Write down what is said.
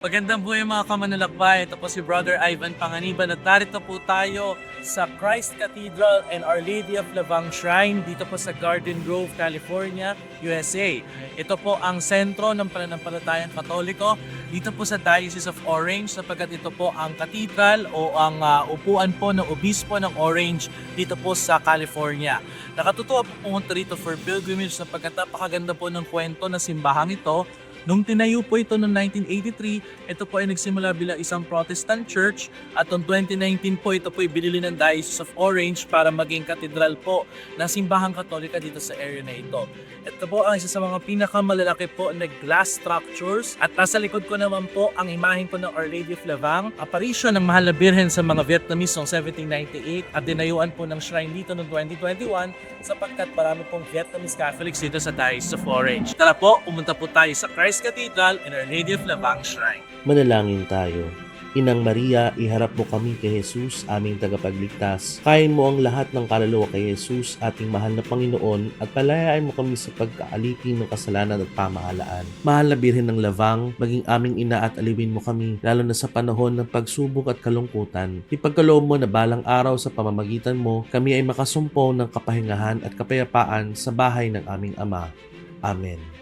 Magandang buhay mga kamanlalakbay. Ito po si Brother Ivan Panganiban at narito po tayo sa Christ Cathedral and Our Lady of Lavang Shrine dito po sa Garden Grove, California, USA. Ito po ang sentro ng pananampalatayang Katoliko dito po sa Diocese of Orange sapagkat ito po ang cathedral o ang upuan po ng obispo ng Orange dito po sa California. Nakatutuwa po pumunta rito for pilgrimage sapagkat napakaganda po ng kwento ng simbahang ito. Nung tinayo po ito noong 1983, ito po ay nagsimula bilang isang Protestant church at noong 2019 po ito po ay binili ng Diocese of Orange para maging katedral po ng simbahang Katolika dito sa area na ito. Ito po ang isa sa mga pinakamalalaki po na glass structures at nasa likod ko naman po ang imahen po ng Our Lady of Lavang, apparition ng Mahal na Birhen sa mga Vietnamese noong 1798 at dinayuan po ng shrine dito noong 2021 sapagkat marami pong Vietnamese Catholics dito sa Diocese of Orange. Tara po, pumunta po tayo sa Christ Cathedral and Our Lady of Lavang Shrine. Manalangin tayo. Inang Maria, iharap mo kami kay Jesus, aming tagapagligtas. Kain mo ang lahat ng kaluluwa kay Jesus, ating mahal na Panginoon, at palayain mo kami sa pagkaalipin ng kasalanan at pamahalaan. Mahal na Birhen ng Lavang, maging aming ina at alipin mo kami, lalo na sa panahon ng pagsubok at kalungkutan. Ipagkaloob mo na balang araw sa pamamagitan mo, kami ay makasumpo ng kapahingahan at kapayapaan sa bahay ng aming Ama. Amen.